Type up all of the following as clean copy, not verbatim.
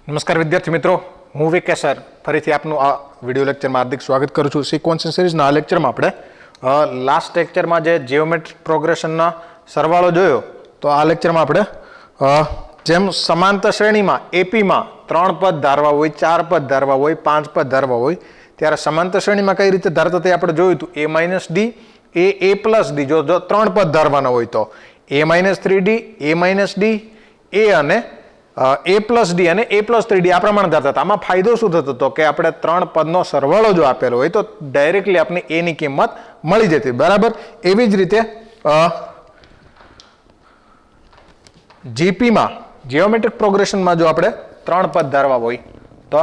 નમસ્કાર વિદ્યાર્થી મિત્રો, હું વિકેશ સર ફરીથી આપનું આ વિડીયો લેક્ચરમાં હાર્દિક સ્વાગત કરું છું. સિક્વન્સ સિરીઝના આ લેક્ચરમાં આપણે લાસ્ટ લેક્ચરમાં જે જીઓમેટ્રિક પ્રોગ્રેશનના સરવાળો જોયો, તો આ લેક્ચરમાં આપણે જેમ સમાંતર શ્રેણીમાં એપીમાં 3 પદ ધારવા હોય, 4 પદ ધારવા હોય, 5 પદ ધારવા હોય, ત્યારે સમાંતર શ્રેણીમાં કઈ રીતે ધારતા તે આપણે જોયું હતું. a પ્લસ ડી જો 3 પદ ધારવાના હોય તો a-3d, a-d, a અને a પ્લસ ડી અને a પ્લસ 3d આ પ્રમાણે ધારતા હતા. આમાં ફાયદો શું થતો હતો કે આપણે 3 પદનો સરવાળો જો આપેલો હોય તો ડાયરેક્ટલી આપણે a ની કિંમત મળી જતી, બરાબર. એવી જ રીતે જીપીમાં જીઓમેટ્રિક પ્રોગ્રેશનમાં જો આપણે 3 પદ ધારવા હોય તો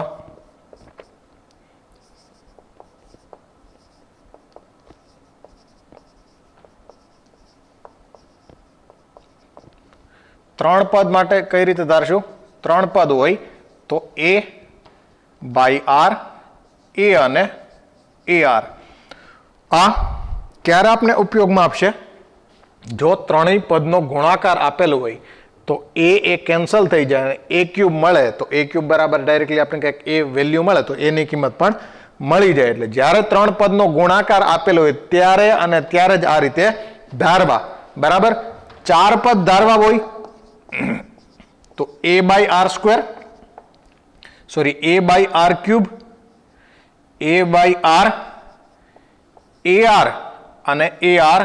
ત્રણ પદ માટે કઈ રીતે ધારશું? 3 પદ હોય તો a બાય r, a અને ar. આ ક્યારે આપણે ઉપયોગમાં આપશે? જો ત્રણેય પદનો ગુણાકાર આપેલો હોય તો એ કેન્સલ થઈ જાય અને a ક્યુબ મળે તો a ક્યુબ બરાબર ડાયરેક્ટલી આપણે કંઈક a વેલ્યુ મળે તો a ની કિંમત પણ મળી જાય. એટલે જ્યારે 3 પદનો ગુણાકાર આપેલો હોય ત્યારે અને ત્યારે જ આ રીતે ધારવા, બરાબર. 4 પદ ધારવા હોય તો a by r square, sorry a by r cube, a by r, ar અને ar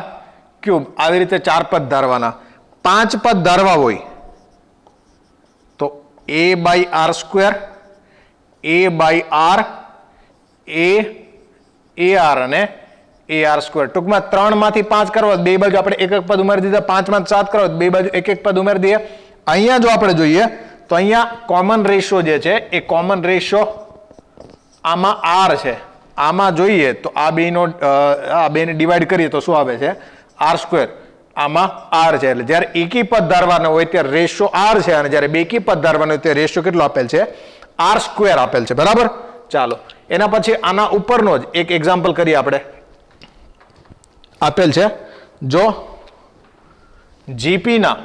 ક્યુબ, આવી રીતે 4 પદ ધારવાના. 5 પદ ધારવા હોય તો a by r square, a by r, ar અને ar સ્ક્વેર. ટૂંકમાં 3 માંથી 5 કરવા બે બાજુ આપણે એક એક પદ ઉમેરી દીધા, 5 માંથી 7 કરવા બે બાજુ એક એક પદ ઉમેરી દઈએ. અહીંયા જો આપણે જોઈએ તો અહીંયા કોમન રેશિયો જે છે એ કોમન રેશિયો આમાં r છે, આમાં જોઈએ તો આ બેને ડિવાઈડ કરીએ તો શું આવે છે? r square. આમાં r છે, એટલે જ્યારે એકી પદ ધારવાના હોય ત્યારે રેશિયો r છે અને જ્યારે બેકી પદ ધારવાનો હોય ત્યારે રેશિયો કેટલો આપેલ છે? r સ્ક્વેર આપેલ છે, બરાબર. ચાલો એના પછી આના ઉપરનો જ એક એક્ઝામ્પલ કરીએ આપણે. આપેલ છે જો જીપી ના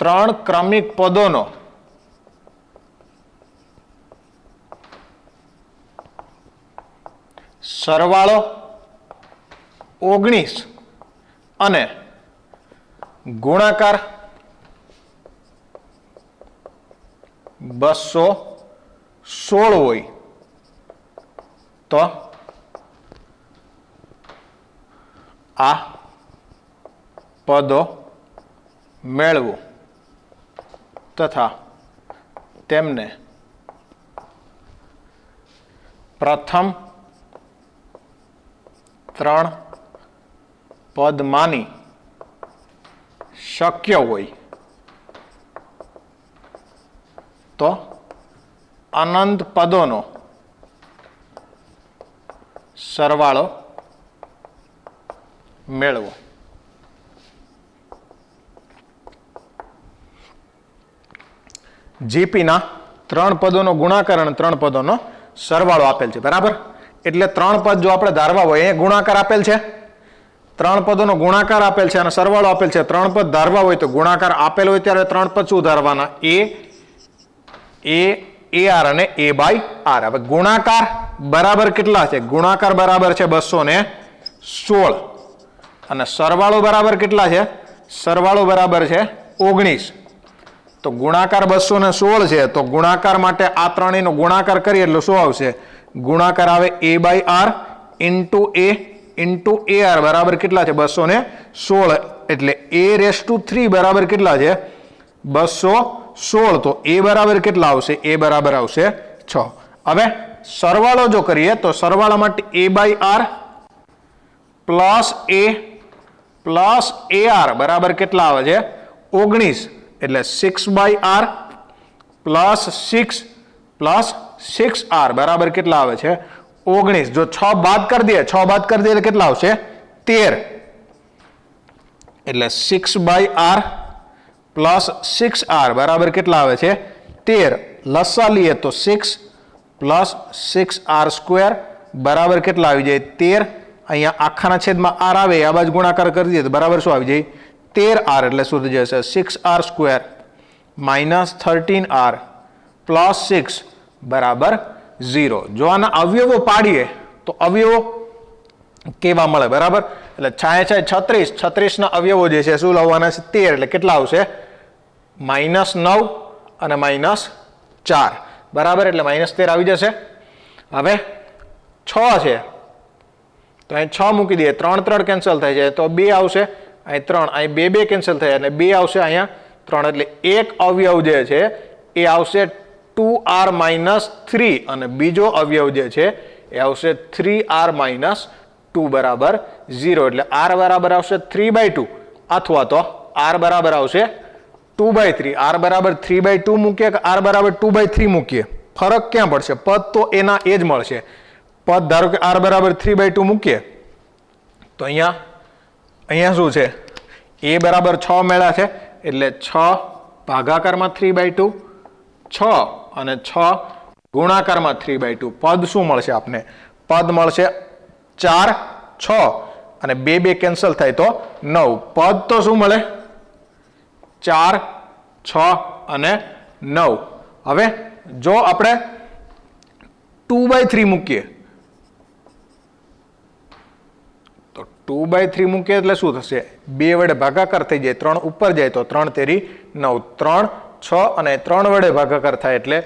3 ક્રમિક પદોનો સરવાળો 19 અને ગુણાકાર 216 હોય તો આ પદો મેળવો તથા તેમને પ્રથમ 3 પદમાંની શક્ય હોય તો અનંત પદોનો સરવાળો મેળવો. જીપીના 3 પદોનો ગુણાકાર અને 3 પદોનો સરવાળો આપેલ છે, બરાબર. એટલે 3 પદ જો આપણે ધારવા હોય, અહીંયા ગુણાકાર આપેલ છે, 3 પદોનો ગુણાકાર આપેલ છે અને સરવાળો આપેલ છે. 3 પદ ધારવા હોય તો ગુણાકાર આપેલ હોય ત્યારે 3 પદ શું ધારવાના? ar અને a બાય r. હવે ગુણાકાર બરાબર કેટલા છે? ગુણાકાર બરાબર છે 216 અને સરવાળો બરાબર કેટલા છે? સરવાળો બરાબર છે 19. તો ગુણાકાર 216 છે તો ગુણાકાર માટે આ ત્રણેયનો ગુણાકાર કરીએ એટલે શું આવશે? ગુણાકાર આવે a by r into a into ar બરાબર કેટલા છે? 216. એટલે a⁻³ બરાબર કેટલા છે? 216. તો a બરાબર કેટલા આવશે? a બરાબર આવશે 6. હવે સરવાળો જો કરીએ તો સરવાળા માટે a by r plus a plus ar બરાબર કેટલા આવે છે? 19. એટલે 6 by r plus 6 plus 6r બરાબર કેટલા આવે છે? 19. જો 6 બાદ કરી દઈએ, 6 બાદ કરી દઈએ એટલે કેટલા આવશે? 13. એટલે 6 બાય r પ્લસ 6r બરાબર કેટલા આવે છે? 13. લસા લઈએ તો 6 પ્લસ 6r સ્ક્વેર બરાબર કેટલા આવી જાય? 13. અહીંયા આખાના છેદમાં r આવે, આ બાજુ ગુણાકાર કરી દઈએ તો બરાબર શું આવી જાય? 13r એટલે શું થઈ જશે? 6r સ્ક્વેર -13r +6 બરાબર 0. જો આના અવયવો પાડીએ તો અવયવો કેવા મળે? બરાબર, એટલે 36 36 ના અવયવો જે છે શું લાવવાના છે? 13. એટલે કેટલા આવશે? -9 અને -4 બરાબર, એટલે -13 આવી જશે. હવે 6 છે તો અહીં 6 મૂકી દઈએ, 3 3 કેન્સલ થાય છે તો 2 આવશે, અહીં 3, અહીં 2 2 કેન્સલ થાય એટલે 2 આવશે, અહીંયા 3, એટલે એક અવયવ જે છે એ આવશે 2r - 3 અને બીજો અવયવ જે છે એ આવશે 3r - 2 બરાબર 0. એટલે r બરાબર આવશે 3/2 અથવા તો r બરાબર આવશે 2/3. r બરાબર 3/2 મૂકીએ કે r બરાબર 2/3 મૂકીએ, ફરક ક્યાં પડશે? પદ તો એના એ જ મળશે. પદ ધારો કે r બરાબર 3/2 મૂકીએ તો અહીંયા શું છે? a બરાબર 6 મળ્યા છે એટલે 6 ભાગાકારમાં 3/2, 6 અને 6 ગુણાકારમાં 3/2. પદ શું મળશે આપને? પદ મળશે 4 6 અને 2 2 કેન્સલ થાય તો 9. પદ તો શું મળે? 4 6 અને 9. હવે જો આપણે 2/3 મૂકીએ તો 2/3 મૂકીએ એટલે શું થશે? 2 વડે ભાગાકાર થઈ જાય, 3 ઉપર જાય તો 3 તેરી 9, 3 6 અને 3 વડે ભાગાકાર થાય એટલે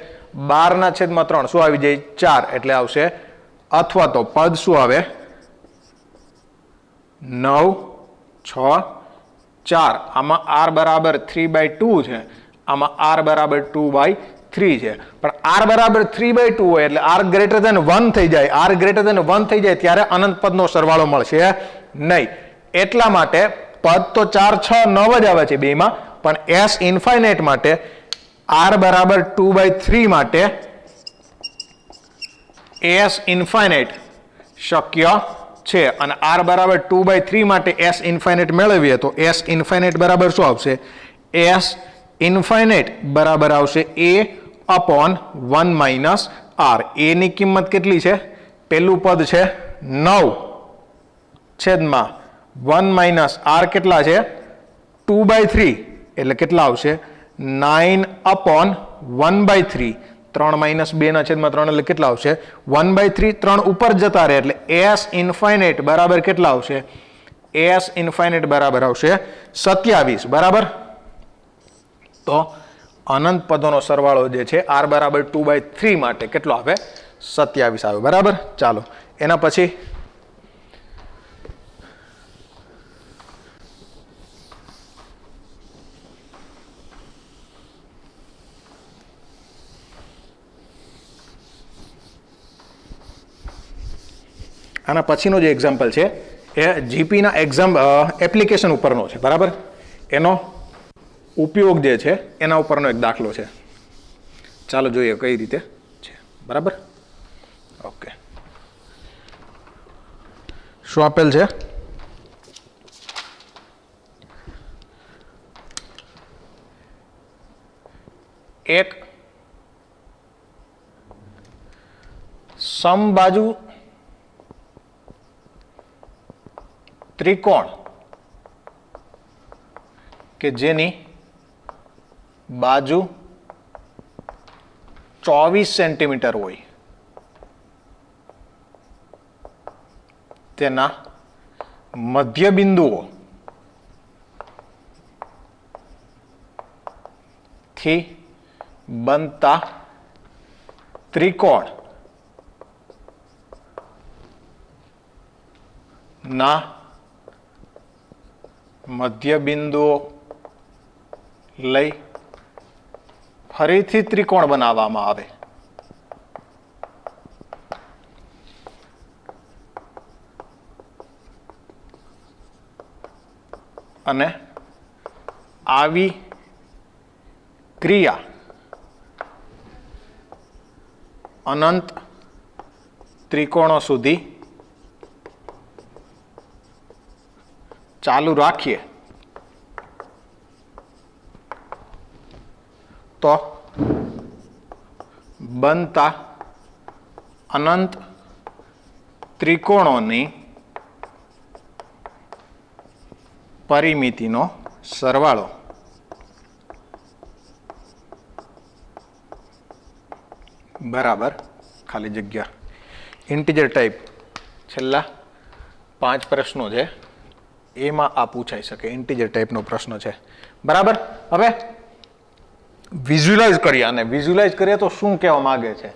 12/3 શું આવી જાય? 4. એટલે આવશે, અથવા તો પદ શું આવે? 9 6 4. આમાં r બરાબર 3/2 છે, આમાં r બરાબર 2/3 છે. પણ r બરાબર 3/2 હોય એટલે r ગ્રેટર ધેન 1 થઈ જાય. r ગ્રેટર ધેન 1 થઈ જાય ત્યારે અનંત પદનો સરવાળો મળશે નહીં. એટલા માટે પદ તો 4 6 9 જ આવે છે બેમાં, પણ s ઇન્ફાઇનાઇટ માટે r બરાબર 2/3 માટે s ઇન્ફાઇનાઇટ શક્ય છે. અને r બરાબર 2/3 માટે s ઇન્ફાઇનાઇટ મેળવીએ તો s ઇન્ફાઇનાઇટ બરાબર શું આવશે? s ઇન્ફાઇનાઇટ બરાબર આવશે a/1 - r. a ની કિંમત કેટલી છે? પહેલું પદ છે 9 છેદમાં 1 - r કેટલા છે? 2/3 એટલે કેટલા આવશે? 9/1/3. 3 - 2 ના છેદમાં 3 એટલે કેટલા આવશે? 1/3. 3 ઉપર જતા રહે એટલે s ઇન્ફાઇનાઇટ બરાબર કેટલા આવશે? s ઇન્ફાઇનાઇટ બરાબર આવશે 27 બરાબર. તો અનંત પદોનો સરવાળો જે છે r બરાબર 2/3 માટે કેટલો આવે? 27 આવે બરાબર. ચાલો એના પછી આના પછીનો જે એક્ઝામ્પલ છે એ જીપીના એપ્લિકેશન ઉપરનો છે બરાબર. એનો ઉપયોગ જે છે એના ઉપરનો એક દાખલો છે. ચાલો જોઈએ કઈ રીતે છે બરાબર. ઓકે, શું આપેલ છે? એક સમબાજુ ત્રિકોણ કે જેની બાજુ 24 સેન્ટીમીટર હોય તેના મધ્ય બિંદુઓ થી બનતા ત્રિકોણ ના મધ્ય બિંદુઓ લઈ ફરીથી ત્રિકોણ બનાવવામાં આવે. અને આવી ક્રિયા અનંત ત્રિકોણો સુધી ચાલુ રાખીએ તો બનતા અનંત ત્રિકોણોની પરિમિતિનો સરવાળો बराबर खाली जग्या इंटीजर टाइप छेल्ला 5 प्रश्नों है एमां आ पूछाई सके इंटीजर टाइप नो प्रश्न है बराबर। हवे विज्युअलाइज करिए आने विज्युअलाइज करिए तो शुं कहेवा मांगे छे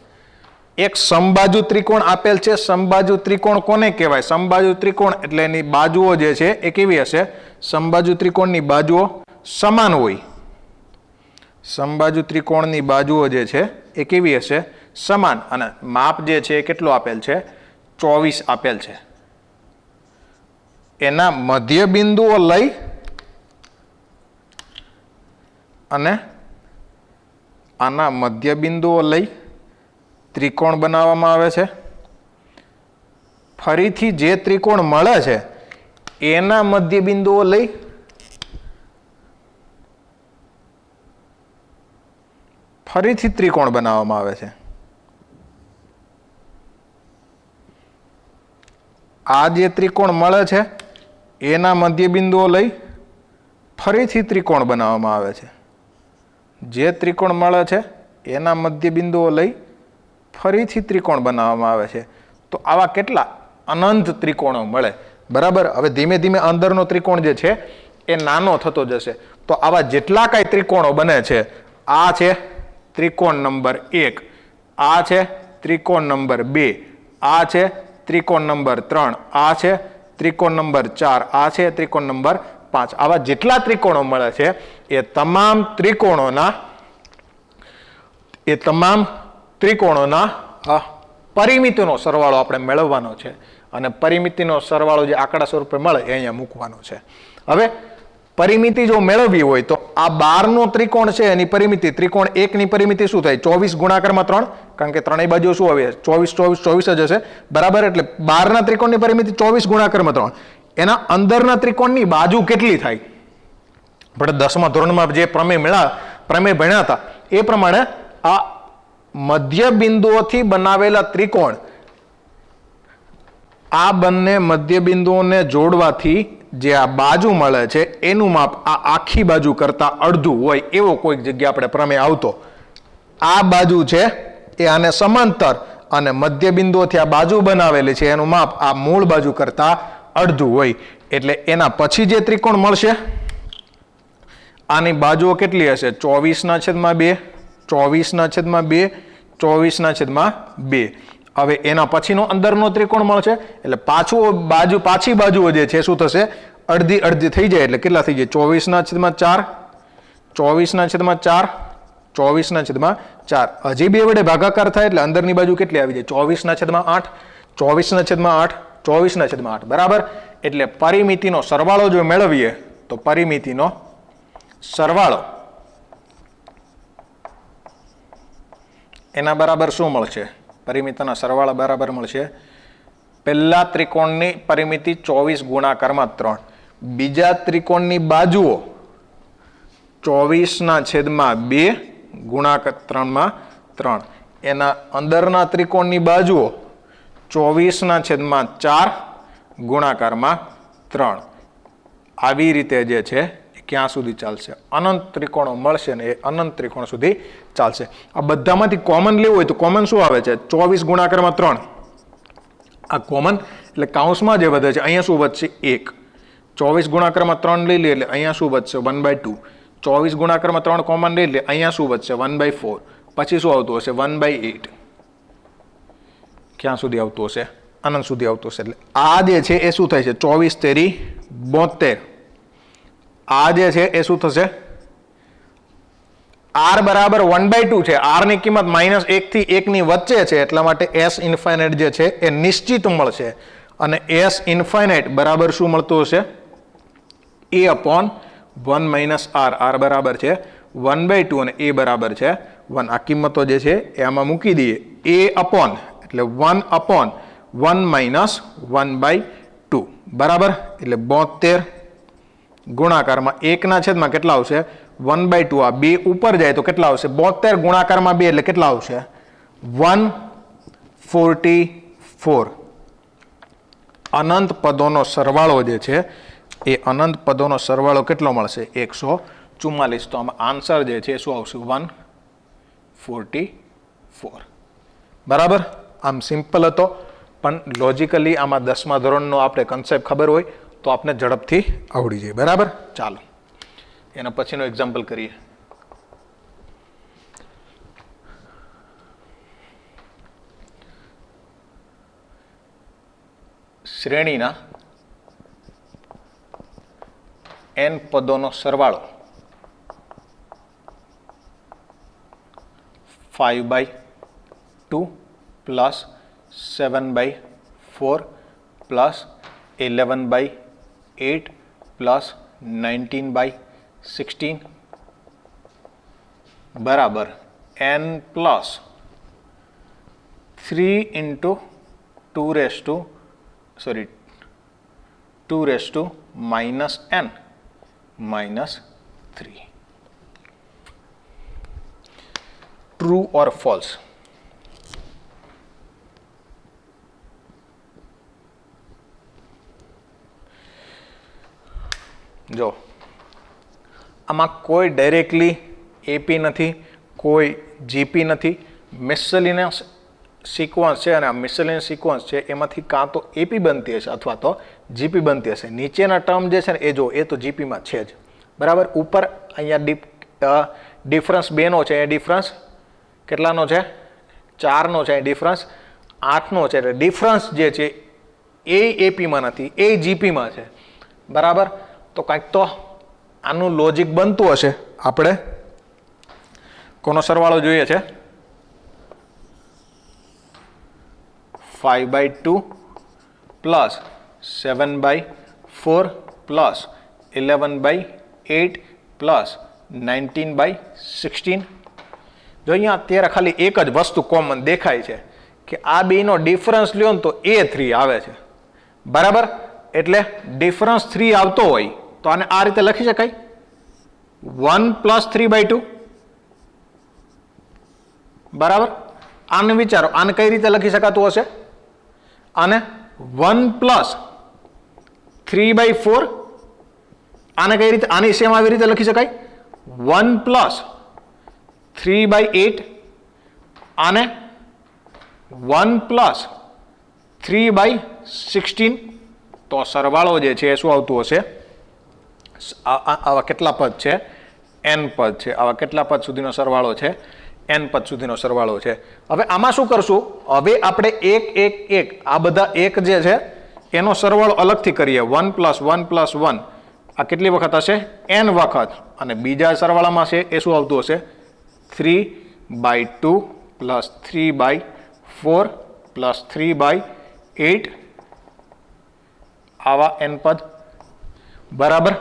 एक समबाजु त्रिकोण आपेल छे समबाजु त्रिकोण कोने कहेवाय समबाजु त्रिकोण એટલે એની બાજુઓ જે છે એ કેવી હશે સમબાજુ ત્રિકોણની બાજુઓ સમાન હોય સમબાજુ ત્રિકોણની બાજુઓ જે છે એ કેવી હશે સમાન અને માપ જે છે કેટલો આપેલ છે 24 આપેલ છે એના મધ્ય બિંદુઓ લઈ અને આના મધ્ય બિંદુઓ લઈ ત્રિકોણ બનાવવામાં આવે છે ફરીથી જે ત્રિકોણ મળે છે એના મધ્ય બિંદુઓ લઈ ફરીથી ત્રિકોણ બનાવવામાં આવે છે આ જે ત્રિકોણ મળે છે એના મધ્ય બિંદુઓ લઈ ફરીથી ત્રિકોણ બનાવવામાં આવે છે જે ત્રિકોણ મળે છે એના મધ્ય બિંદુઓ લઈ ફરીથી ત્રિકોણ બનાવવામાં આવે છે તો આવા કેટલા અનંત ત્રિકોણો મળે બરાબર। હવે ધીમે ધીમે અંદરનો ત્રિકોણ જે છે એ નાનો થતો જશે તો આવા જેટલા કાંઈ ત્રિકોણો બને છે આ છે ત્રિકોણ નંબર 1 આ છે ત્રિકોણ નંબર 2 આ છે ત્રિકોણ નંબર 3 આ છે ત્રિકોણ નંબર 4 આ છે ત્રિકોણ નંબર 5 આવા જેટલા ત્રિકોણો મળે છે એ તમામ ત્રિકોણોના પરિમિતિનો સરવાળો આપણે મેળવવાનો છે અને પરિમિતિનો સરવાળો જે આંકડા સ્વરૂપે મળે એ અહીંયા મૂકવાનો છે। હવે પરિમિતિ જો મેળવવી હોય તો આ 12 નો ત્રિકોણ છે એની પરિમિતિ ત્રિકોણ 1 ની પરિમિતિ શું થાય 24 ગુણાકારમાં 3 કારણ કે ત્રણેય બાજુ શું આવે 24 24 24 જ હશે બરાબર એટલે 12 ના ત્રિકોણની પરિમિતિ 24 ગુણાકારમાં 3 એના અંદરના ત્રિકોણની બાજુ કેટલી થાય આપણે 10મા ધોરણમાં જે પ્રમેય ભણ્યા હતા એ પ્રમાણે આ મધ્ય બિંદુઓથી બનાવેલા ત્રિકોણ આ બંને મધ્ય બિંદુઓને જોડવાથી જે આ બાજુ મળે છે એનું માપ આ આખી બાજુ કરતા અડધું હોય એવો કોઈક જગ્યા આપણે પ્રમેય આવતો આ બાજુ છે એ આને સમાંતર અને મધ્ય બિંદુઓથી આ બાજુ બનાવેલી છે એનું માપ આ મૂળ બાજુ કરતા અડધું હોય એટલે એના પછી જે ત્રિકોણ મળશે આની બાજુઓ કેટલી હશે 24/2 24/2 24/2 હવે એના પછીનો અંદરનો ત્રિકોણ મળશે એટલે પાછી બાજુઓ જે છે શું થશે અડધી અડધી થઈ જાય એટલે કેટલા થઈ જાય 24/4 24/4 24/4 હજી બે વડે ભાગાકાર થાય એટલે અંદરની બાજુ કેટલી આવી જાય 24/8 24/8 24/8 બરાબર એટલે પરિમિતિનો સરવાળો જો મેળવીએ તો પરિમિતિનો સરવાળો એના બરાબર શું મળશે પરિમિતિના સરવાળા બરાબર મળશે પહેલા ત્રિકોણની પરિમિતિ 24 ગુણાકારમાં 3 બીજા ત્રિકોણની બાજુઓ 24/2 ગુણાકાર 3/3 એના અંદરના ત્રિકોણની બાજુઓ 24/4 ગુણાકારમાં 3 આવી રીતે જે છે ક્યાં સુધી ચાલશે અનંત ત્રિકોણો મળશે ને એ અનંત ત્રિકોણ સુધી ચાલશે આ બધામાંથી કોમન લેવું હોય તો કોમન શું આવે છે 24 ગુણાકારમાં 3 આ કોમન એટલે કૌંસમાં જે વધે છે અહીંયા શું વધશે 1 24 ગુણાકારમાં 3 લઈ લે એટલે અહીંયા શું વધશે 1/2 24 ગુણાકારમાં 3 કોમન લઈ લે અહીંયા શું વધશે 1/4 પછી શું આવતું હશે 1/8 ક્યાં સુધી આવતું હશે અનંત સુધી આવતું હશે એટલે આ જે છે એ શું થાય છે 24 * 3 = 72 આ જે છે એ શું થશે r બરાબર 1/2 છે r ની કિંમત -1 થી 1 ની વચ્ચે છે એટલા માટે s ઇન્ફાઇનાઇટ જે છે એ નિશ્ચિત મળશે અને s ઇન્ફાઇનાઇટ બરાબર શું મળતું હશે a/1 - r બરાબર છે 1/2 અને a બરાબર છે 1 આ કિંમતો જે છે એ આમાં મૂકી દઈએ a/ એટલે 1/1 - 1/2 બરાબર એટલે 72 ગુણાકારમાં 1 ના છેદમાં કેટલા આવશે 1/2 આ 2 ઉપર જાય તો કેટલા આવશે 72 ગુણાકારમાં 2 એટલે કેટલા આવશે 144 અનંત પદોનો સરવાળો જે છે એ અનંત પદોનો સરવાળો કેટલો મળશે 144 તો આમાં આન્સર જે છે શું આવશે 144 બરાબર. આમ સિમ્પલ હતો, પણ લોજિકલી આમાં 10મા ધોરણનો આપણે કન્સેપ્ટ ખબર હોય તો આપણે ઝડપથી આવડી જાય. બરાબર. ચાલો એના પછીનો એક્ઝામ્પલ કરીએ. શ્રેણીના n પદોનો સરવાળો 5/2 પ્લસ 7/4 પ્લસ 11/8 પ્લસ 19/16 બરાબર n plus 3 into 2 minus n minus 3. True or false? જો આમાં કોઈ ડાયરેક્ટલી એપી નથી, કોઈ જીપી નથી, મિસેલેનિયસ સિક્વન્સ છે અને આ મિસેલેનિયસ સિક્વન્સ છે એમાંથી કાં તો એપી બનતી હશે અથવા તો જીપી બનતી હશે. નીચેના ટર્મ જે છે ને એ જો એ તો જીપીમાં છે જ. બરાબર. ઉપર અહીંયા ડિફરન્સ 2નો છે, એ ડિફરન્સ કેટલાનો છે? 4નો છે. ડિફરન્સ 8નો છે. એટલે ડિફરન્સ જે છે એ એપીમાં નથી, એ જીપીમાં છે. બરાબર. તો કાંઈક તો આનું લોજિક બનતું હશે. આપણે કોનો સરવાળો જોઈએ છે? 5/2 પ્લસ 7/4 પ્લસ 11/8 પ્લસ 19/16. જો અહીંયા અત્યારે ખાલી એક જ વસ્તુ કોમન દેખાય છે કે આ બેનો ડિફરન્સ લ્યો ને તો A3 આવે છે. બરાબર. એટલે ડિફરન્સ 3 આવતો હોય તો આને આ રીતે લખી શકાય 1 પ્લસ 3/2. બરાબર. આને વિચારો, આને કઈ રીતે લખી શકાતું હશે? આને 1 પ્લસ 3/4. આને કઈ રીતે, આની સેમ આવી રીતે લખી શકાય 1 પ્લસ 3/8. આને 1 પ્લસ 3/16. તો સરવાળો જે છે એ શું આવતું હશે? આવા કેટલા પદ છે? n પદ છે. આવા કેટલા પદ સુધીનો સરવાળો છે? n પદ સુધીનો સરવાળો છે. હવે આમાં શું કરશું? હવે આપણે 1 આ બધા 1 જે છે એનો સરવાળો અલગથી કરીએ. 1 પ્લસ 1 પ્લસ 1 આ કેટલી વખત હશે? n વખત. અને બીજા સરવાળામાં છે એ શું આવતું હશે? 3/2 પ્લસ 3/4 પ્લસ 3/8 આવા n પદ. બરાબર.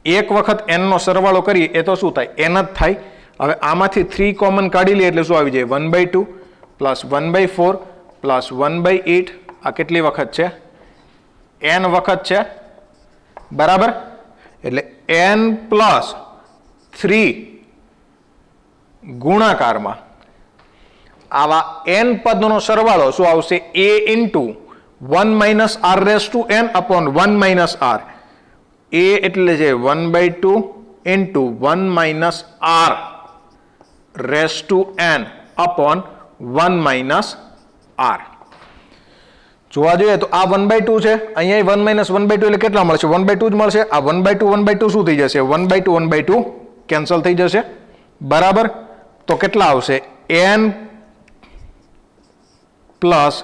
એક વખત n નો સરવાળો કરીએ એ તો શું થાય? n જ થાય. હવે આમાંથી 3 કોમન કાઢી લઈએ એટલે શું આવી જાય? 1/2 પ્લસ 1/4 પ્લસ 1/8. આ કેટલી વખત છે? n વખત છે. બરાબર. એટલે n પ્લસ 3 ગુણાકારમાં આવા n પદનો સરવાળો શું આવશે? a into 1 minus r raise to n upon 1 minus r. a એટલે છે 1/2 into 1 minus r raise to n upon 1 minus r. જોવા જોઈએ તો આ 1/2 છે, અહીંયા 1 માઇનસ 1/2 એટલે કેટલા મળશે? 1/2 જ મળશે. આ 1/2 શું થઈ જશે? 1/2 કેન્સલ થઈ જશે. બરાબર. તો કેટલા આવશે? n પ્લસ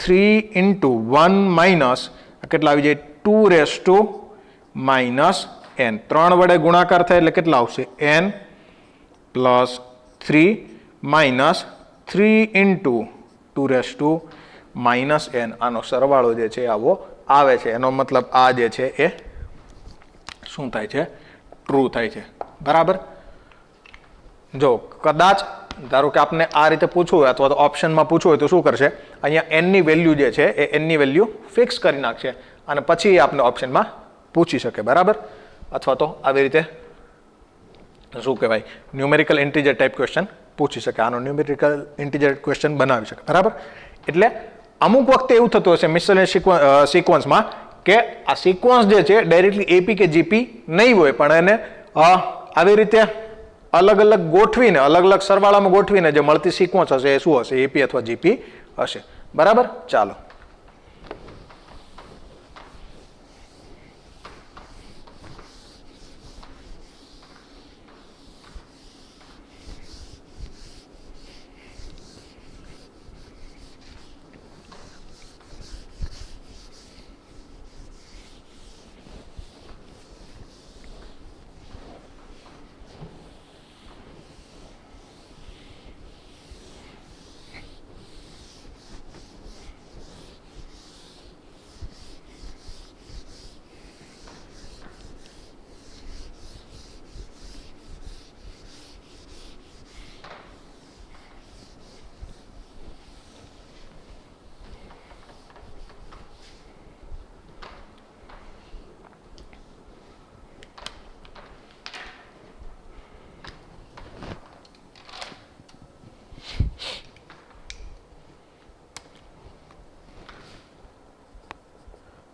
3 ઇન્ટુ 1 માઇનસ કેટલા આવી જાય? 2 રેસ ટુ માઇનસ n. 3 વડે ગુણાકાર થાય એટલે કેટલા આવશે? n plus 3 minus 3 into 2 raise to minus n. આનો સરવાળો જે છે આવો આવે છે. એનો મતલબ આ જે છે એ શું થાય છે? ટ્રુ થાય છે. બરાબર. જો કદાચ ધારો કે આપને આ રીતે પૂછવું હોય અથવા તો ઓપ્શનમાં પૂછવું હોય તો શું કરશે? અહીંયા n ની વેલ્યુ જે છે એ n ની વેલ્યુ ફિક્સ કરી નાખશે અને પછી આપને ઓપ્શનમાં પૂછી શકે. બરાબર. અથવા તો આવી રીતે શું કહેવાય? ન્યુમેરિકલ ઇન્ટીજર ટાઈપ ક્વેશ્ચન પૂછી શકે. આનો ન્યુમેરિકલ ઇન્ટીજર ક્વેશ્ચન બનાવી શકે. બરાબર. એટલે અમુક વખતે એવું થતું હશે મિસેલેનિયસ સિક્વન્સમાં કે આ સિક્વન્સ જે છે ડાયરેક્ટલી એપી કે જીપી નહીં હોય, પણ એને આવી રીતે अलग अलग गोठवीने अलग अलग सरवाळामां गोठवीने जे मळती सिक्वन्स हशे ए शुं हशे एपी अथवा जीपी हशे। बराबर। चालो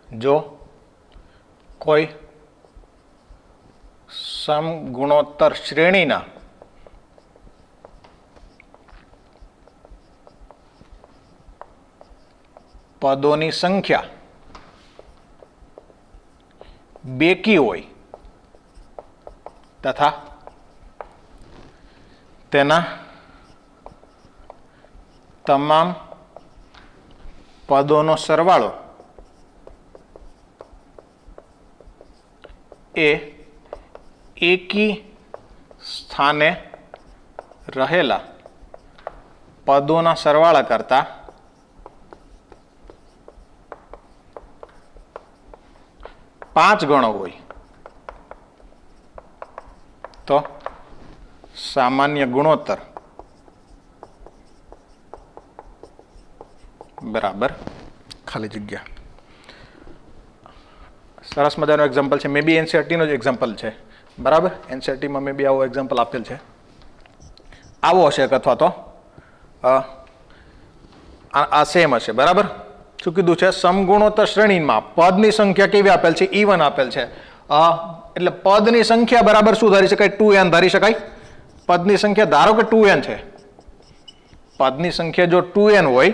जो कोई समगुणोत्तर श्रेणीना पदोनी संख्या बेकी होय तथा तेना तमाम पदोनो सरवाळो ए एकी स्थाने रहेला पदोना सरवाळा करता पांच गणो होय तो सामान्य गुणोत्तर बराबर खाली जग्या। सरस मजानो एक्जाम्पल है, मे बी एनसीईआरटी नो एक्जाम्पल है। बराबर। एनसीईआरटी में मे बी आवो एक्जाम्पल आपेल है, आवो हशे अथवा तो आ सेम हशे। बराबर। शुं कीधुं छे? समगुणोत्तर श्रेणीमां पदनी संख्या केवी आपेल छे? E1 आपेल छे। एटले पदनी संख्या बराबर शुं धारी शकाय? 2n धारी शकाय। पदनी संख्या धारो के 2n छे, पदनी संख्या जो 2n होय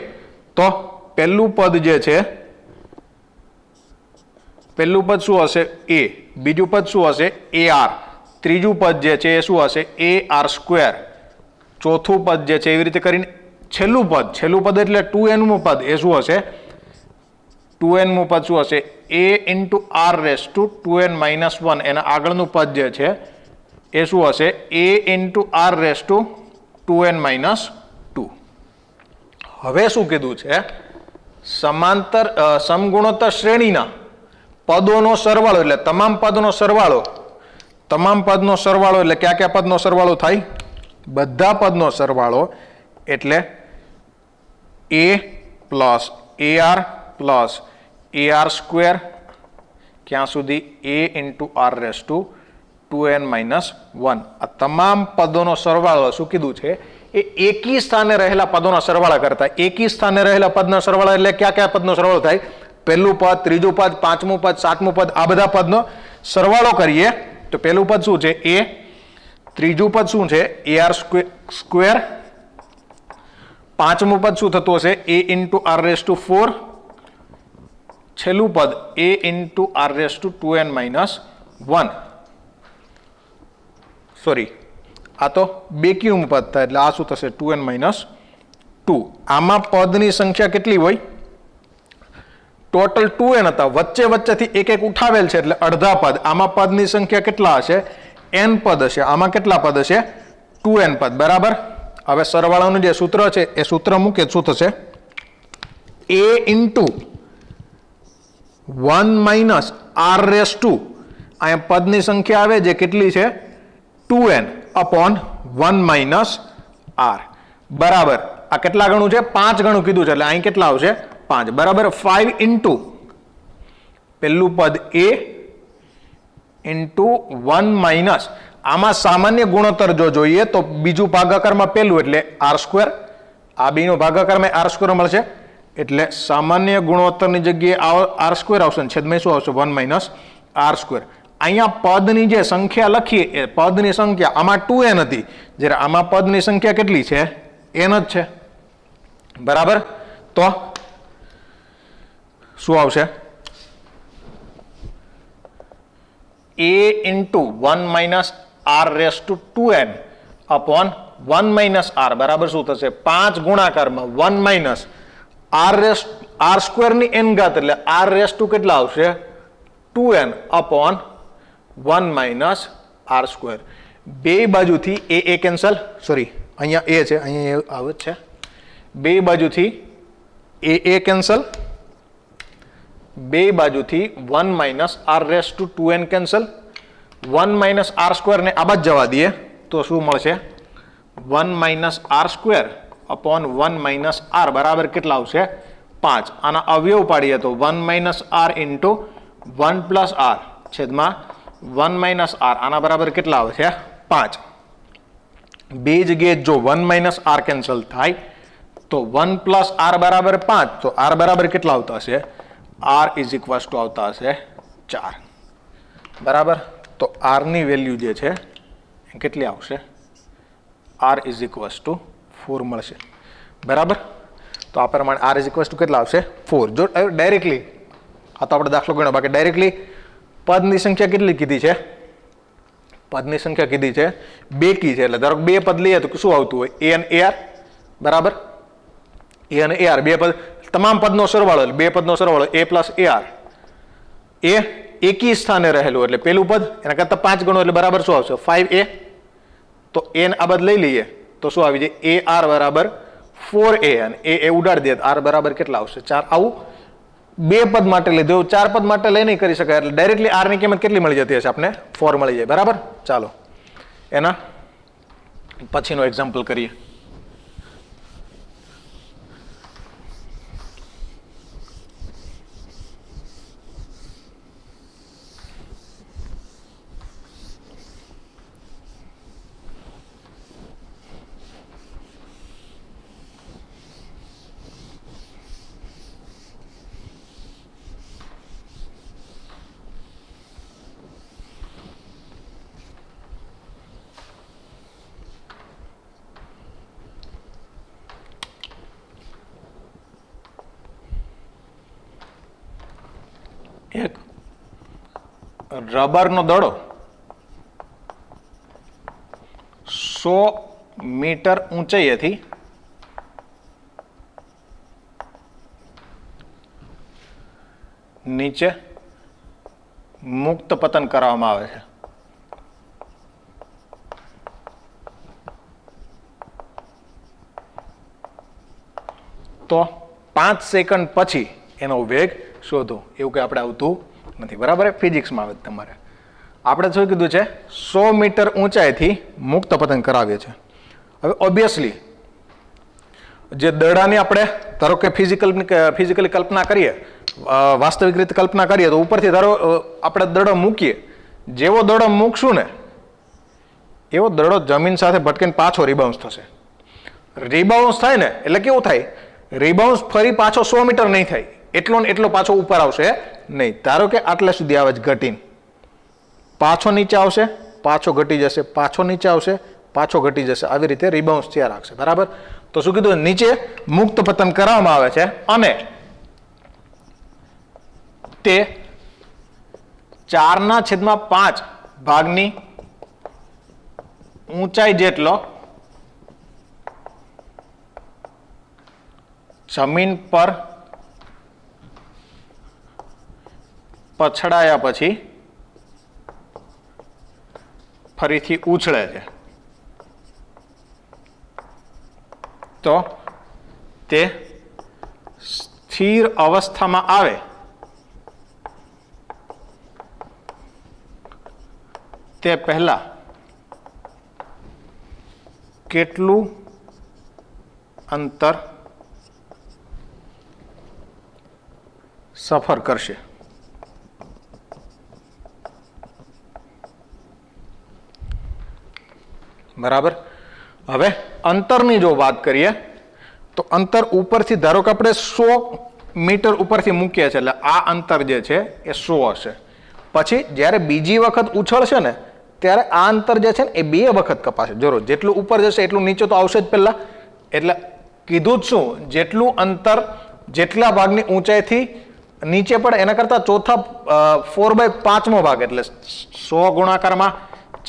तो पहेલું पद जे छे पहेલું पद शुं हशे? a, बीजुं पद शुं हशे? ar, त्रीजुं पद जे छे ए शुं हशे? ar², चौथुं पद जे छे एवी रीते करीने छेल्લું पद एटले 2n मुं पद ए शुं हशे? 2n मुं पद शुं हशे? a × r⁻2n - 1 एना आगळनुं पद जे छे ए शुं हशे? a × r⁻2n - 2। हवे शुं कीधुं छे? समांतर समगुणोत्तर श्रेणीना पदोनो सरवाळो एटले तमाम पदनो सरवाळो, तमाम पदनो सरवाळो एटले क्या क्या पदनो सरवाळो थाय? बधा पदनो सरवाळो एटले a + ar + ar² क्या सुधी a × r⁻2n - 1 आ तमाम पदोनो सरवाळो शुं कीधुं छे? ए एकी स्थाने रहेला पदोना सरवाळा करता एकी स्थाने रहेला पदना सरवाळा एटले क्या क्या पदनो सरवाळो थाय? पहेલું पद, ત્રીજું પદ, પાંચમું પદ, સાતમું પદ, આ બધા પદનો સરવાળો કરીએ તો પહેલું પદ શું છે? a, ત્રીજું પદ શું છે? ar², પાંચમું પદ શું થતું હશે? a × r⁻4, છેલ્લું પદ a × r⁻2n - 1 સોરી આ તો બેકીનું પદ થાય એટલે આ શું થશે? 2n - 2। આમાં પદની સંખ્યા કેટલી હોય? टोटल 2n था, वच्चे वच्चेथी एक एक उठावेल छे एटले अर्धा पद। आमा पदनी संख्या केटला हशे? n पद हशे। आमा केटला पद हशे? 2n पद। बराबर। हवे सरवाळानुं जे सूत्र छे ए सूत्र मूके शुं थशे? a × 1 - r⁻2 आ पदनी संख्या आवे जे केटली छे? 2n / 1 - r बराबर। आ केटला गणुं छे? 5 गणुं कीधुं छे एटले અહીં કેટલા આવશે? 5। बराबर। 5 × पहेલું पद a × 1 - आमा सामान्य गुणोत्तर जो જોઈએ तो बीजुं भागाकाરમાં પહેલું એટલે r², આ બેનો ભાગાકારમાં r² મળશે એટલે સામાન્ય ગુણોત્તરની જગ્યાએ r² આવશે, છેદમાં શું આવશે? 1 - r²। અહીંયા પદની જે સંખ્યા લખીએ એ પદની સંખ્યા આમાં 2n હતી, જ્યારે આમાં પદની સંખ્યા કેટલી છે? n જ છે, બરાબર. તો શું આવશે? a into 1 minus r raised to 2n upon 1 minus r બરાબર શું થશે? 5 ગુણાકારમાં 1 minus r સ્ક્વેર ની n ઘાત એટલે r raised to કેટલા આવશે? 2n upon 1 minus r square. બે બાજુથી a કેન્સલ, સોરી અહીંયા a છે, અહીંયા આવે છે, બે બાજુથી a કેન્સલ, બે બાજુથી 1 minus r raised to 2n cancel, 1 minus r square ને આ બાજુ જવા દઈએ તો શું મળશે? 1 minus r square upon 1 minus r બરાબર કેટલા આવશે? 5. આના અવયવ પાડીએ તો 1 minus r into 1 plus r છેદમાં 1 minus r આના બરાબર કેટલા આવે છે? 5. બે જગ્યાએ જો 1 minus r કેન્સલ થાય તો 1 plus r બરાબર 5, તો r બરાબર કેટલા આવતા હશે? r is equals to આવતા હશે 4, બરાબર. તો r ની વેલ્યુ જે છે એ કેટલી આવશે? r is equals to 4 મળશે, બરાબર. તો આ પ્રમાણે r is equals to કેટલા આવશે? 4. જો ડાયરેક્ટલી આ તો આપણે દાખલો ગણ્યો, બાકી ડાયરેક્ટલી પદની સંખ્યા કેટલી કીધી છે? પદની સંખ્યા કીધી છે 2 કી છે, એટલે ધારો કે 2 પદ લઈએ તો શું આવતું હોય? a અને ar, બરાબર. a અને ar બે પદ, તમામ પદનો સરવાળો એટલે બે પદનો સરવાળો a plus ar. એ એકી સ્થાને રહેલું એટલે પેલું પદ એના કરતાં 5 ગણો એટલે બરાબર શું આવશે? 5a. તો a ને આ બધ લઈ લઈએ તો શું આવી જાય? ar બરાબર 4a અને a ઉડાડી દે r બરાબર કેટલા આવશે? 4. આવું બે પદ માટે લીધું, 4 પદ માટે લઈ નહીં કરી શકાય, એટલે ડાયરેક્ટલી r ની કિંમત કેટલી મળી જતી હશે? આપણે 4 મળી જાય, બરાબર. ચાલો એના પછીનો એક્ઝામ્પલ કરીએ. એક રબરનો દડો 100 મીટર ઊંચાઈએથી નીચે મુક્ત પતન કરવામાં આવે છે. તો 5 સેકન્ડ પછી એનો વેગ શોધો. એવું કે આપણે આવતું નથી, બરાબર. ફિઝિક્સમાં આવે તમારે. આપણે શું કીધું છે? 100 મીટર ઊંચાઈથી મુક્ત પતન કરાવીએ છીએ. હવે ઓબ્વિયસલી જે દડાની આપણે ધારો કે ફિઝિકલી કલ્પના કરીએ, વાસ્તવિક રીતે કલ્પના કરીએ તો ઉપરથી ધારો આપણે દડો મૂકીએ, જેવો દડો મૂકશું ને એવો દડો જમીન સાથે ભટકીને પાછો રિબાઉન્સ થશે. રિબાઉન્સ થાય ને એટલે કેવું થાય? રિબાઉન્સ ફરી પાછો 100 મીટર નહીં થાય, એટલો ને એટલો પાછો ઉપર આવશે નહીં. ધારો કે આટલા સુધી આવે ઘટીને પાછો નીચે આવશે, પાછો ઘટી જશે, પાછો નીચે આવશે, પાછો ઘટી જશે, આવી રીતે રિબાઉન્સ થયા રાખશે, બરાબર. તો શું કીધું? નીચે મુક્ત પતન કરવામાં આવે છે અને તે 4/5 ભાગની ઊંચાઈ જેટલો જમીન પર પછડાયા પછી ફરીથી ઉછળે છે. તો તે સ્થિર અવસ્થામાં આવે તે પહેલા કેટલું અંતર સફર કરશે? બરાબર. હવે અંતરની જો વાત કરીએ તો અંતર ઉપરથી ધારો કે આપણે 100 મીટર ઉપરથી મૂકીએ છીએ એટલે આ અંતર જે છે એ 100 હશે. પછી જ્યારે બીજી વખત ઉછળશે ને ત્યારે આ અંતર જે છે ને એ 2 વખત કપાશે. જો જેટલું ઉપર જશે એટલું નીચે તો આવશે જ પહેલા. એટલે કીધું જ શું, જેટલું અંતર જેટલા ભાગની ઊંચાઈથી નીચે પડે એના કરતા ચોથા 4/5મો ભાગ એટલે 100 ગુણાકારમાં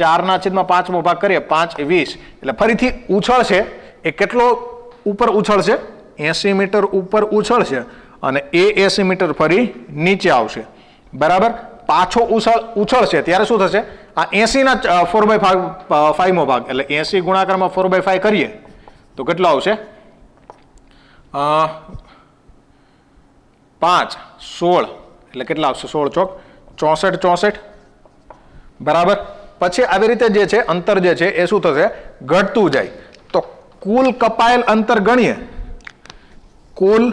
4/5મો ભાગ કરીએ 5 = 20 એટલે ફરીથી ઉછળશે. એ કેટલો ઉપર ઉછળશે? 80 મીટર ઉપર ઉછળશે અને એ 80 મીટર ફરી નીચે આવશે. બરાબર. પાછો ઉછળશે ત્યારે શું થશે? આ 80ના 4/5મો ભાગ એટલે 80 ગુણાકારમાં 4/5 કરીએ તો કેટલો આવશે? 5 16 એટલે કેટલા આવશે? 16 ચોક 64. બરાબર. પછી આવી રીતે જે છે અંતર જે છે એ શું થશે? ઘટતું જાય. તો કુલ કપાયેલ અંતર ગણીએ. કુલ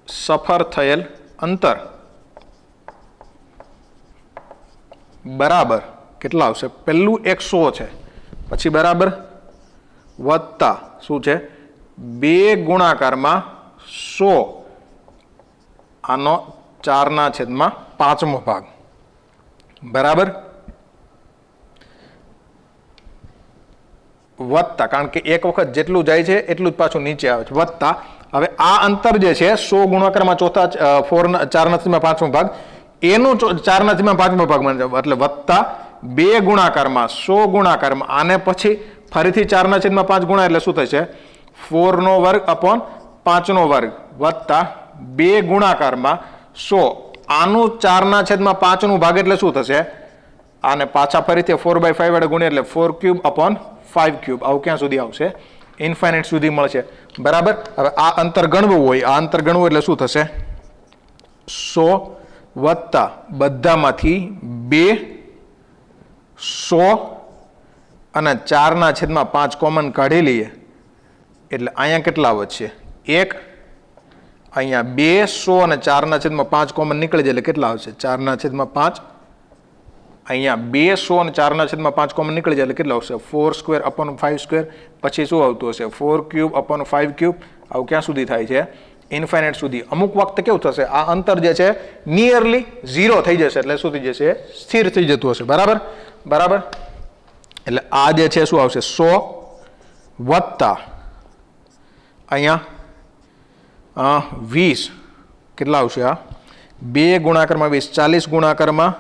સફર થયેલ અંતર બરાબર કેટલા આવશે? પહેલું 100 છે, પછી બરાબર વત્તા શું છે? 2 ગુણાકારમાં 100 આનો 4/5મો ભાગ. બરાબર. વત્તા, કારણ કે એક વખત જેટલું જાય છે એટલું જ પાછું નીચે આવે છે. વત્તા હવે આ અંતર જે છે 100 ગુણાકારમાં 4/5મો ભાગ એનું 4/5મો ભાગ બને છે એટલે વત્તા 2 ગુણાકારમાં 100 ગુણાકારમાં આને પછી ફરીથી 4/5 ગુણા એટલે શું થશે? 4² / 5² વત્તા 2 ગુણાકારમાં 100 આનું 4/5નું ભાગ એટલે શું થશે? આને પાછા ફરીથી 4/5 વડે ગુણીએ એટલે 4³ / 5³ આવું ક્યાં સુધી આવશે? ઇન્ફાઇનાઇટ સુધી મળશે. બરાબર. હવે આ અંતર ગણવું હોય, આ અંતર ગણવું એટલે શું થશે? 100 વત્તા બધામાંથી 2 100 અને 4/5 કોમન કાઢી લઈએ એટલે અહીંયા કેટલા વધશે? 1 અહીંયા 2 100 અને 4/5 કોમન નીકળી જાય એટલે કેટલા આવશે? 4/5 અહીંયા 2 100 અને 4/5 કોમન નીકળી જાય એટલે કેટલા આવશે? 4² / 5². પછી શું આવતું હશે? 4³ / 5³ આવું ક્યાં સુધી થાય છે? ઇન્ફાઇનાઇટ સુધી. અમુક વખતે કેવું થશે? આ અંતર જે છે નિયરલી 0 થઈ જશે એટલે શું થઈ જશે? સ્થિર થઈ જતું હશે. બરાબર. બરાબર. એટલે આ જે છે શું આવશે? 100 વત્તા અહીંયા 20 કેટલા આવશે? આ 2 ગુણાકારમાં 20 40 ગુણાકારમાં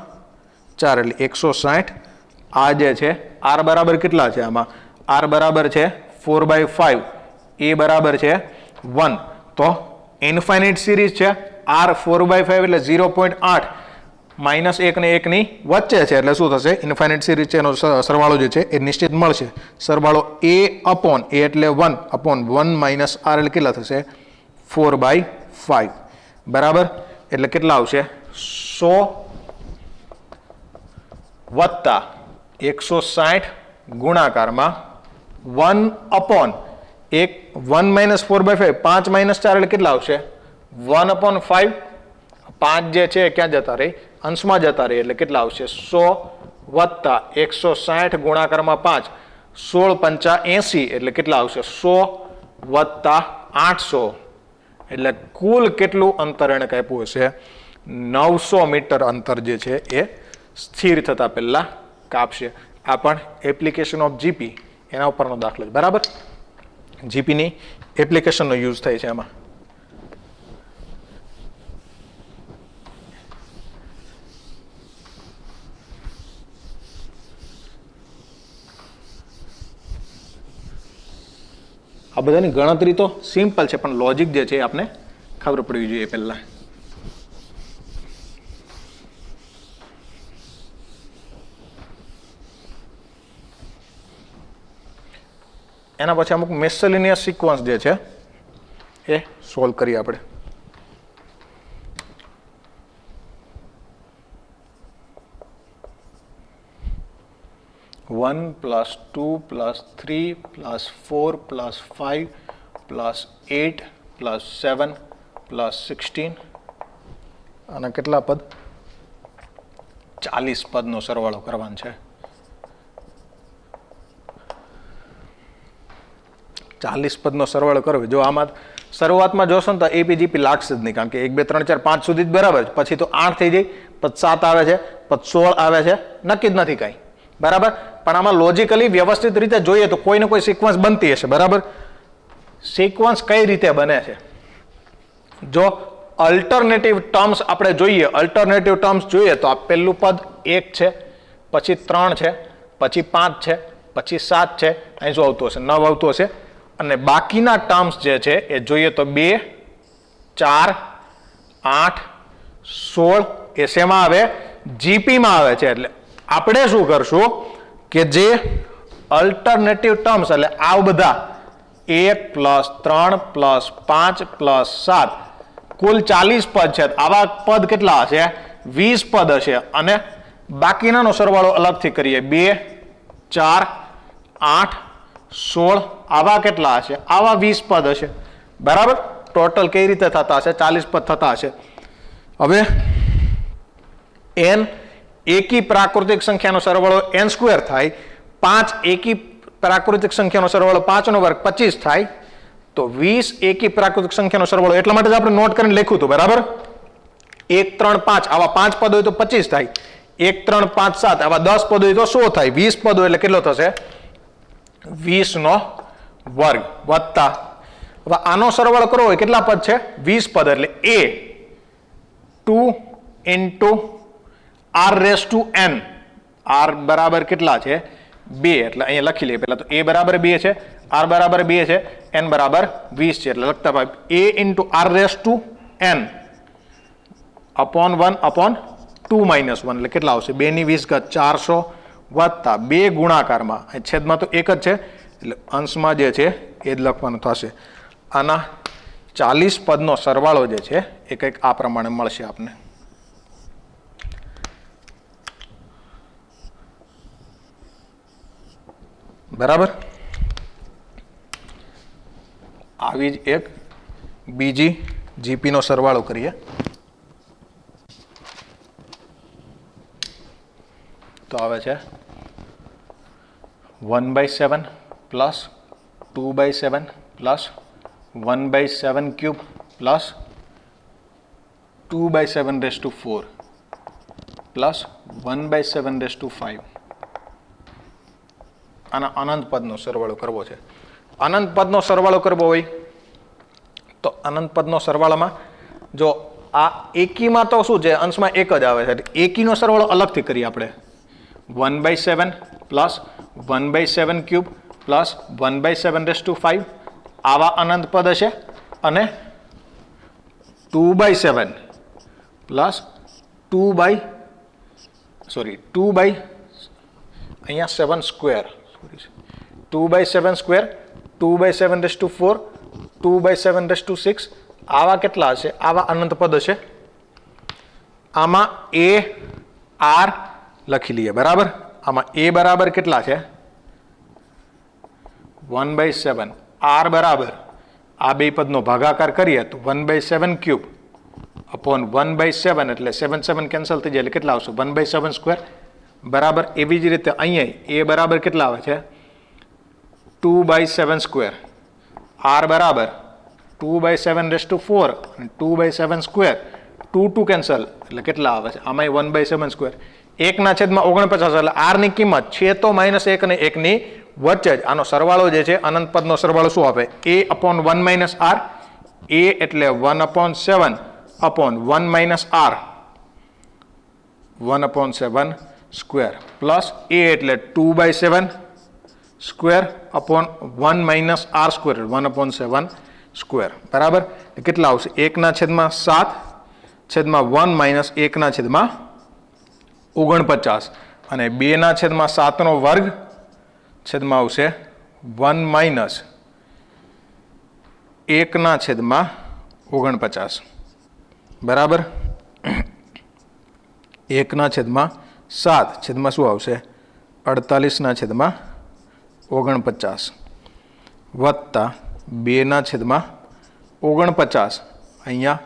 4 એટલે 160. આ જે છે r બરાબર કેટલા છે? આમાં r બરાબર છે 4/5, a બરાબર છે 1. તો ઇન્ફાઇનાઇટ સિરીઝ છે. r 4/5 એટલે 0.8 -1 ને 1 ની વચ્ચે છે એટલે શું થશે? ઇન્ફાઇનાઇટ સિરીઝ છે એનો સરવાળો જે છે એ નિશ્ચિત મળશે. સરવાળો a એટલે 1/1 - r એટલે કેટલા થશે? 4/5. બરાબર. એટલે કેટલા આવશે? 100 વત્તા 160 ગુણાકારમાં 1/1 - 4/5 5 - 4 એટલે કેટલા આવશે? 1/5. 5 જે છે ક્યાં જતા રહી? અંશમાં જતા રહી એટલે કેટલા આવશે? 100 વત્તા 160 ગુણાકારમાં 5 16 × 5 = 80 એટલે કેટલા આવશે? 100 વત્તા 800 એટલે કુલ કેટલું અંતર એને કાપ્યું હશે? 900 મીટર અંતર જે છે એ સ્થિર થતા પહેલા કાપશે. આ પણ એપ્લિકેશન ઓફ જીપી એના ઉપરનો દાખલો છે. બરાબર. જીપીની એપ્લિકેશનનો યુઝ થાય છે એમાં. આ બધાની ગણતરી તો સિમ્પલ છે પણ લોજિક જે છે આપણે ખબર પડવી જોઈએ પહેલા. એના પછી અમુક મેસેલિનિયસ સિક્વન્સ જે છે એ સોલ્વ કરીએ આપણે. +1 +2 +3 +4 +5 +8 +7 +16 અને કેટલા પદ? 40 પદનો સરવાળો કરવાનો છે. 40 પદનો સરવાળો કરવો. જો આમાં શરૂઆતમાં જોશો ને તો એપીજીપી લાગશે જ નહીં, કારણ કે 1 2 3 4 5 સુધી જ બરાબર, પછી તો 8 થઈ જાય, પછી 7 આવે છે, પછી 16 આવે છે, નક્કી જ નથી કાંઈ, બરાબર. પણ આમાં લોજિકલી વ્યવસ્થિત રીતે જોઈએ તો કોઈ ને કોઈ સિક્વન્સ બનતી હશે, બરાબર. સિક્વન્સ કઈ રીતે બને છે? જો અલ્ટરનેટિવ ટર્મ્સ આપણે જોઈએ, અલ્ટરનેટિવ ટર્મ્સ જોઈએ તો આ પહેલું પદ 1 છે, પછી 3 છે, પછી 5 છે, પછી 7 છે, અહીં શું આવતું હશે? 9 આવતું હશે. અને બાકીના ટર્મ્સ જે છે એ જોઈએ તો 2 4 8 16 એ શેમાં આવે? જીપીમાં આવે છે. એટલે આપણે શું કરશું કે જે અલ્ટરનેટિવ ટર્મ્સ એટલે આ બધા 1 + 3 + 5 + 7 કુલ 40 પદ છે. આવા પદ કેટલા હશે? 20 પદ હશે. અને બાકીનાનો સરવાળો અલગથી કરીએ, 2 4 8 16 આવા કેટલા હશે? આવા 20 પદ હશે, બરાબર. ટોટલ કઈ રીતે થતા હશે? 40 પદ થતા હશે. હવે n એકી પ્રાકૃતિક સંખ્યાનો સરવાળો n² થાય, 5 એકી પ્રાકૃતિક સંખ્યાનો સરવાળો 5 નો વર્ગ 25 થાય, તો 20 એકી પ્રાકૃતિક સંખ્યાનો સરવાળો, એટલા માટે જ આપણે નોટ કરીને લખ્યું હતું, બરાબર. 1 3 5 આવા 5 પદ હોય તો 25 થાય, 1 3 5 7 આવા 10 પદ હોય તો 100 થાય, 20 પદ હોય એટલે કેટલો થશે? 20 નો વર્ગ વત્તા, હવે આનો સરવાળો કરવો હોય કેટલા પદ છે? 20 પદ, એટલે a 2 × r⁻n, r બરાબર કેટલા છે? 2, એટલે અહીંયા લખી લઈએ પહેલા. તો a બરાબર 2 છે, r બરાબર 2 છે, n બરાબર 20 છે. એટલે લખતા ભાઈ a × r⁻n upon 1 upon 2 - 1 એટલે કેટલા આવશે? 2 ની 20 ઘાત 400 વત્તા 2 ગુણાકારમાં, છેદમાં તો એક જ છે એટલે અંશમાં જે છે એ જ લખવાનું થશે. આના 40 પદનો સરવાળો જે છે એ કંઈક આ પ્રમાણે મળશે આપને. બરાબર. આવી જ એક બીજી જીપીનો સરવાળો કરીએ તો આવે છે 1/7 + 2/7 + 1/7³ + 2/7⁴ + 1/7⁵. આના અનંત પદનો સરવાળો કરવો છે. અનંત પદનો સરવાળો કરવો હોય તો અનંત પદનો સરવાળામાં જો આ એકીમાં તો શું છે? અંશમાં એક જ આવે છે. એકીનો સરવાળો અલગથી કરીએ આપણે. 1/7 + 1/7³ + 1/7⁵ આવા અનંત પદ હશે. અને 2/7 + 2/7² અહીંયા 7², 2/7², 2/7⁴, 2/7⁶ આવા કેટલા હશે? આવા અનંત પદ હશે. આમાં a r લખી લઈએ, બરાબર. આમાં a બરાબર કેટલા છે? 1/7. r બરાબર આ બે પદનો ભાગાકાર કરીએ તો 1/7³ upon 1/7 એટલે 7 7 કેન્સલ થઈ જાય એટલે કેટલા આવશે? 1/7², બરાબર. એવી જ રીતે અહીંયા a બરાબર કેટલા આવે છે? 2/7². r બરાબર 2/7⁴ અને 2/7², 2 કેન્સલ એટલે કેટલા આવે છે? આમાં 1/7². 1/49 એટલે r ની કિંમત છે તો -1 અને 1 ની વચ્ચે જ. આનો સરવાળો જે છે અનંત પદનો સરવાળો શું આપે? a/1 - r. a એટલે 1/7 upon 1 - r 1/7² પ્લસ a એટલે 2/7² upon 1 - r², 1/7², બરાબર. કેટલા આવશે? 1/7 છેદમાં 1 - 1/49 અને 2/7 વર્ગ છેદમાં આવશે 1 - 1/49, બરાબર. 1/7 છેદમાં શું આવશે? 48/49 વત્તા 2/49 અહીંયા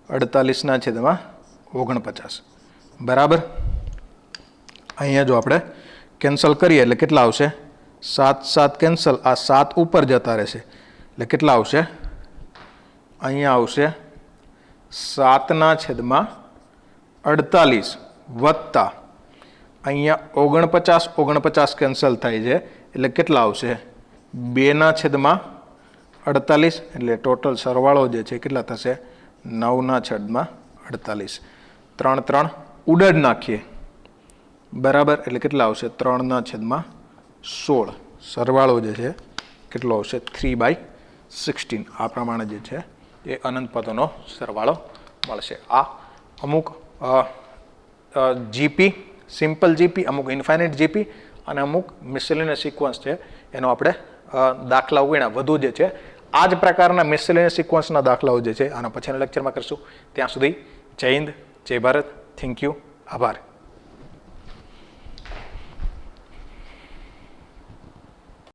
48/49, બરાબર. અહીંયા જો આપણે કેન્સલ કરીએ એટલે કેટલા આવશે? 7 7 કેન્સલ, આ 7 ઉપર જતા રહેશે એટલે કેટલા આવશે? અહીંયા આવશે 7/48 વત્તા અહીંયા 49 કેન્સલ થાય છે એટલે કેટલા આવશે 2/48 એટલે ટોટલ સરવાળો જે છે કેટલા થશે 9/48 3 3 ઉડાડ નાખીએ બરાબર એટલે કેટલા આવશે 3/16 સરવાળો જે છે કેટલો આવશે 3/16 આ પ્રમાણે જે છે એ અનંત પદોનો સરવાળો મળશે આ અમુક જીપી સિમ્પલ જીપી અમુક ઇન્ફાઇનાઇટ જીપી અને અમુક મિસેલેનિયસ સિક્વન્સ છે એનો આપણે દાખલાઓ ગણ્યા વધુ જે છે આ જ પ્રકારના મિસેલેનિયસ સિક્વન્સના દાખલાઓ જે છે આના પછીના લેક્ચરમાં કરશું ત્યાં સુધી જય હિન્દ જય ભારત થેન્ક યુ આભાર